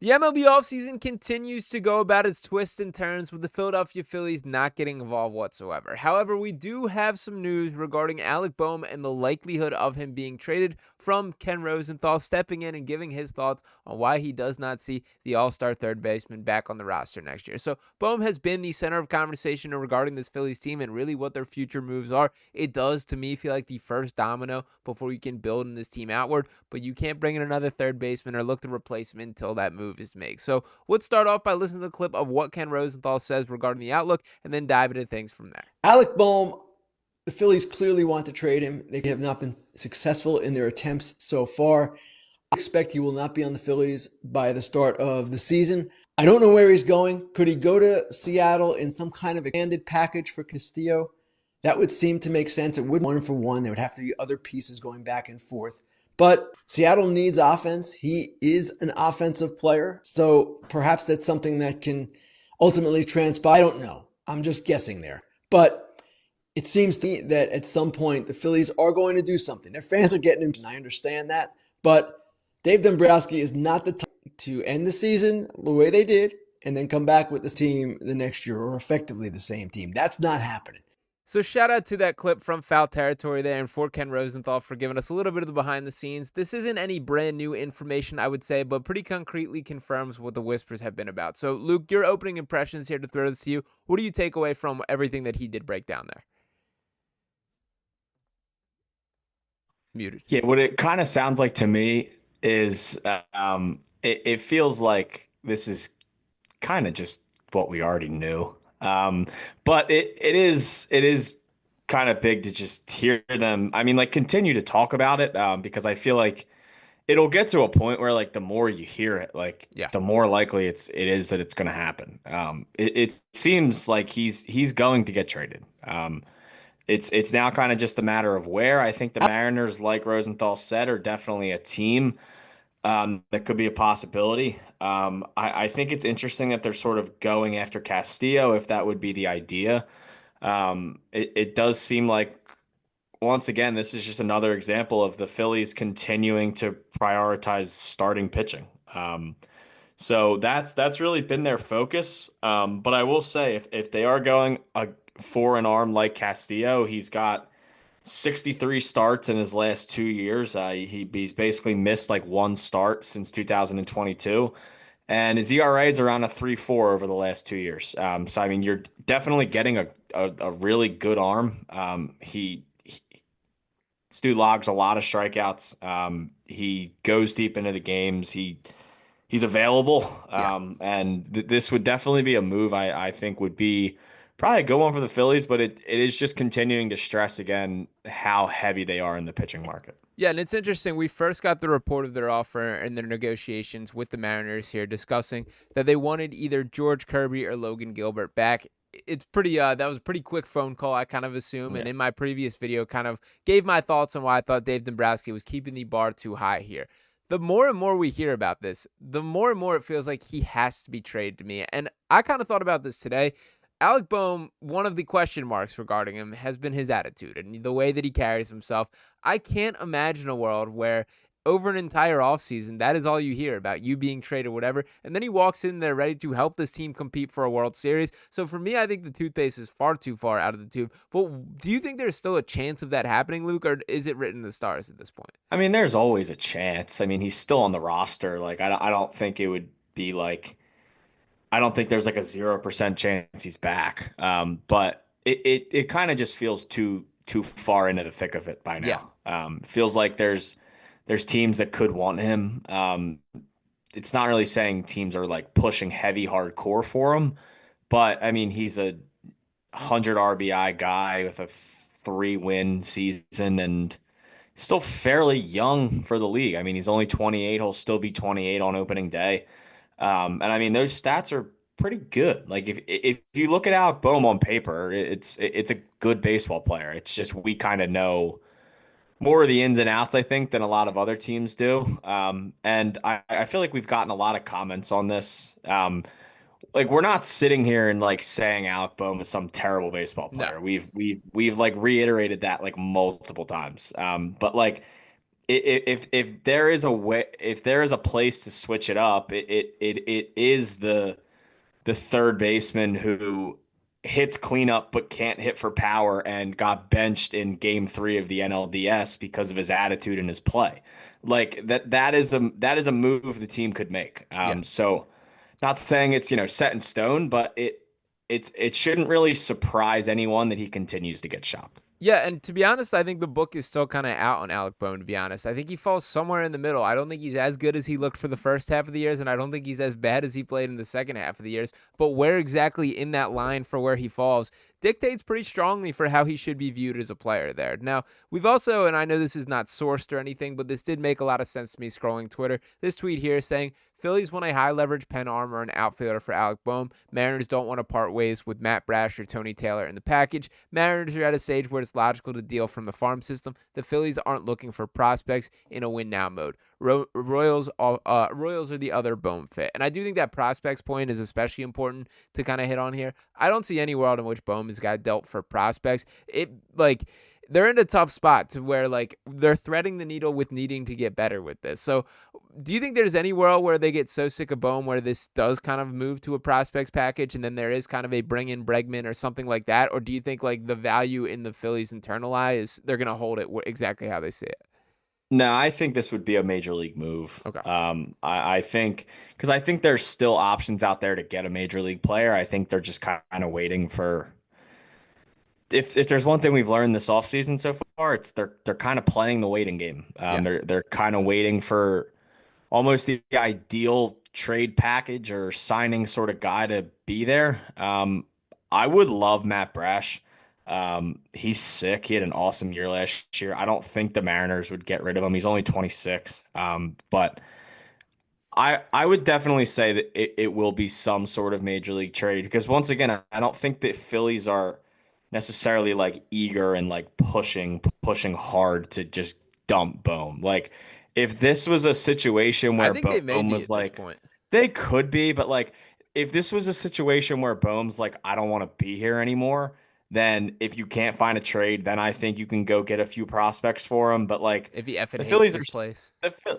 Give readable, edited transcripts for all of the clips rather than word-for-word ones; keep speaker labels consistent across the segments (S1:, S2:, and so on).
S1: The MLB offseason continues to go about its twists and turns with the Philadelphia Phillies not getting involved whatsoever. However, we do have some news regarding Alec Bohm and the likelihood of him being traded from Ken Rosenthal stepping in and giving his thoughts on why he does not see the all-star third baseman back on the roster next year. So Bohm has been the center of conversation regarding this Phillies team and really what their future moves are. It does, to me, feel like the first domino before you can build in this team outward, but you can't bring in another third baseman or look to replace him until that move is made. So let's start off by listening to the clip of what Ken Rosenthal says regarding the outlook and then dive into things from there.
S2: Alec Bohm, the Phillies clearly want to trade him. They have not been successful in their attempts so far. I expect he will not be on the Phillies by the start of the season. I don't know where he's going. Could he go to Seattle in some kind of expanded package for Castillo? That would seem to make sense. It would 1-for-1. There would have to be other pieces going back and forth. But Seattle needs offense. He is an offensive player. So perhaps that's something that can ultimately transpire. I don't know. I'm just guessing there. But it seems to me that at some point the Phillies are going to do something. Their fans are getting him, and I understand that. But Dave Dombrowski is not the type to end the season the way they did and then come back with this team the next year, or effectively the same team. That's not happening.
S1: So shout out to that clip from Foul Territory there and for Ken Rosenthal for giving us a little bit of the behind the scenes. This isn't any brand new information, I would say, but pretty concretely confirms what the whispers have been about. So Luke, your opening impressions here to throw this to you. What do you take away from everything that he did break down there? Muted.
S3: Yeah, what it kind of sounds like to me is it feels like this is kind of just what we already knew. But it is kind of big to just hear them. I mean, like continue to talk about it because I feel like it'll get to a point where like the more you hear it, like
S1: Yeah.
S3: the more likely it is that it's going to happen. It seems like he's going to get traded. It's now kind of just a matter of where. I think the Mariners, like Rosenthal said, are definitely a team that could be a possibility. I think it's interesting that they're sort of going after Castillo, if that would be the idea. It does seem like, once again, this is just another example of the Phillies continuing to prioritize starting pitching. So that's really been their focus. But I will say, if they are going for an arm like Castillo, he's got 63 starts in his last 2 years. He's basically missed like one start since 2022. And his ERA is around a 3.4 over the last 2 years. So, I mean, you're definitely getting a really good arm. This dude logs a lot of strikeouts. He goes deep into the games. He's available.
S1: Yeah.
S3: And this would definitely be a move I think would be probably a good one for the Phillies, but it is just continuing to stress again how heavy they are in the pitching market.
S1: Yeah, and it's interesting. We first got the report of their offer and their negotiations with the Mariners here discussing that they wanted either George Kirby or Logan Gilbert back. It's pretty that was a pretty quick phone call, I kind of assume. And
S3: Yeah.
S1: in my previous video, kind of gave my thoughts on why I thought Dave Dombrowski was keeping the bar too high here. The more and more we hear about this, the more and more it feels like he has to be traded to me. And I kind of thought about this today. Alec Bohm, one of the question marks regarding him has been his attitude and the way that he carries himself. I can't imagine a world where over an entire offseason, that is all you hear about, you being traded, whatever. And then he walks in there ready to help this team compete for a World Series. So for me, I think the toothpaste is far too far out of the tube. But do you think there's still a chance of that happening, Luke, or is it written in the stars at this point?
S3: I mean, there's always a chance. I mean, he's still on the roster. Like, I don't think it would be like, I don't think there's like a 0% chance he's back. But it kind of just feels too far into the thick of it by
S1: Yeah.
S3: now. Feels like there's teams that could want him. It's not really saying teams are like pushing heavy hardcore for him, but I mean he's a 100 RBI guy with a 3-win season and still fairly young for the league. I mean he's only 28. He'll still be 28 on opening day. And I mean those stats are pretty good. Like if you look at Alec Bohm on paper, it's a good baseball player. It's just we kind of know more of the ins and outs, I think, than a lot of other teams do. And I feel like we've gotten a lot of comments on this. Like we're not sitting here and like saying Alec Bohm is some terrible baseball
S1: No.
S3: player. We've like reiterated that like multiple times. But like if there is a way, if there is a place to switch it up, it is the third baseman who hits cleanup but can't hit for power and got benched in game 3 of the NLDS because of his attitude and his play. Like that is a move the team could make.
S1: Yeah.
S3: So not saying it's, set in stone, but it shouldn't really surprise anyone that he continues to get shopped.
S1: Yeah, and to be honest, I think the book is still kind of out on Alec Bohm, to be honest. I think he falls somewhere in the middle. I don't think he's as good as he looked for the first half of the years, and I don't think he's as bad as he played in the second half of the years. But where exactly in that line for where he falls dictates pretty strongly for how he should be viewed as a player there. Now, we've also, and I know this is not sourced or anything, but this did make a lot of sense to me scrolling Twitter. This tweet here saying, Phillies want a high-leverage pen arm or an outfielder for Alec Bohm. Mariners don't want to part ways with Matt Brash or Tony Taylor in the package. Mariners are at a stage where it's logical to deal from the farm system. The Phillies aren't looking for prospects in a win-now mode. Royals are the other Bohm fit. And I do think that prospects point is especially important to kind of hit on here. I don't see any world in which Bohm has got dealt for prospects. They're in a tough spot to where they're threading the needle with needing to get better with this. So do you think there's any world where they get so sick of Bohm where this does kind of move to a prospects package and then there is kind of a bring in Bregman or something like that? Or do you think the value in the Phillies internal eye is they're going to hold it exactly how they see it?
S3: No, I think this would be a major league move.
S1: Okay.
S3: I think because I think there's still options out there to get a major league player. I think they're just kind of waiting for if there's one thing we've learned this offseason so far, it's they're kind of playing the waiting game.
S1: Yeah.
S3: They're kind of waiting for almost the ideal trade package or signing sort of guy to be there. I would love Matt Brash. He's sick. He had an awesome year last year. I don't think the Mariners would get rid of him. He's only 26. But I would definitely say that it will be some sort of major league trade because once again, I don't think that Phillies are necessarily eager and pushing hard to just dump Bohm. Like if this was a situation
S1: I
S3: where
S1: think they may
S3: Bohm
S1: be
S3: was
S1: at this point.
S3: they could be, but if this was a situation where Bohm's I don't want to be here anymore, then if you can't find a trade, then I think you can go get a few prospects for him. But
S1: If he effing
S3: the
S1: hates
S3: Phillies
S1: this place.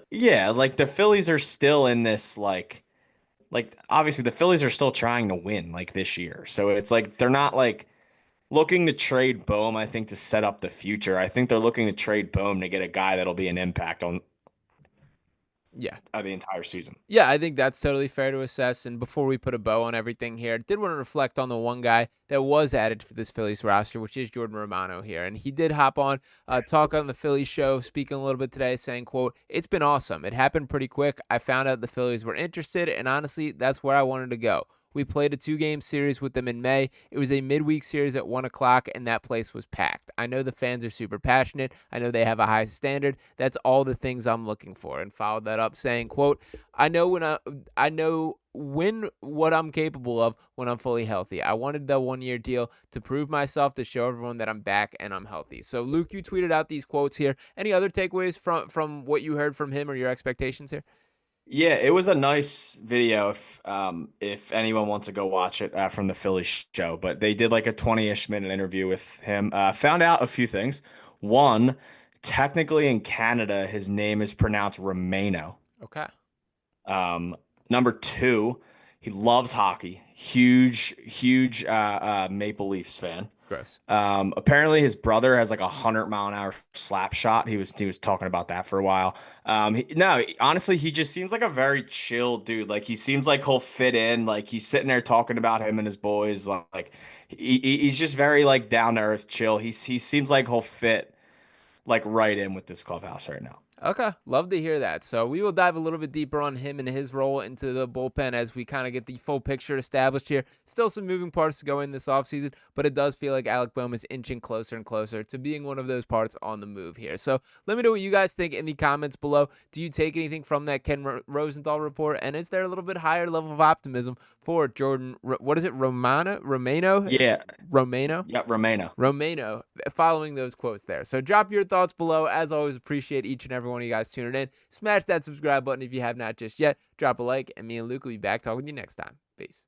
S3: yeah, the Phillies are still in this obviously the Phillies are still trying to win this year. So it's they're not looking to trade Bohm, I think, to set up the future. I think they're looking to trade Bohm to get a guy that'll be an impact on
S1: Yeah.
S3: the entire season.
S1: Yeah, I think that's totally fair to assess. And before we put a bow on everything here, I did want to reflect on the one guy that was added for this Phillies roster, which is Jordan Romano here. And he did hop on, talk on the Phillies show, speaking a little bit today, saying, quote, "It's been awesome. It happened pretty quick. I found out the Phillies were interested, and honestly, that's where I wanted to go. We played a 2-game series with them in May. It was a midweek series at 1 o'clock, and that place was packed. I know the fans are super passionate. I know they have a high standard. That's all the things I'm looking for." And followed that up saying, quote, I know what I'm capable of when I'm fully healthy. I wanted the 1-year deal to prove myself, to show everyone that I'm back and I'm healthy." So, Luke, you tweeted out these quotes here. Any other takeaways from what you heard from him or your expectations here?
S3: Yeah, it was a nice video if anyone wants to go watch it from the Philly show. But they did a 20-ish minute interview with him. Found out a few things. One, technically in Canada, his name is pronounced Romano.
S1: Okay.
S3: Number two, he loves hockey. Huge Maple Leafs fan.
S1: Gross.
S3: Apparently his brother has 100-mile-an-hour slap shot. He was talking about that for a while. Honestly, he just seems like a very chill dude. He seems like he'll fit in. He's sitting there talking about him and his boys. He's just very down to earth, chill. He seems like he'll fit right in with this clubhouse right now.
S1: Okay, love to hear that. So we will dive a little bit deeper on him and his role into the bullpen as we kind of get the full picture established here. Still some moving parts to go in this offseason, but it does feel like Alec Bohm is inching closer and closer to being one of those parts on the move here. So let me know what you guys think in the comments below. Do you take anything from that Ken Rosenthal report? And is there a little bit higher level of optimism for Jordan? What is it? Romano?
S3: Yeah.
S1: Romano?
S3: Yeah, Romano.
S1: Following those quotes there. So drop your thoughts below. As always, appreciate each and every one of you guys tuning in. Smash that subscribe button if you have not just yet. Drop a like, and me and Luke will be back talking to you next time. Peace.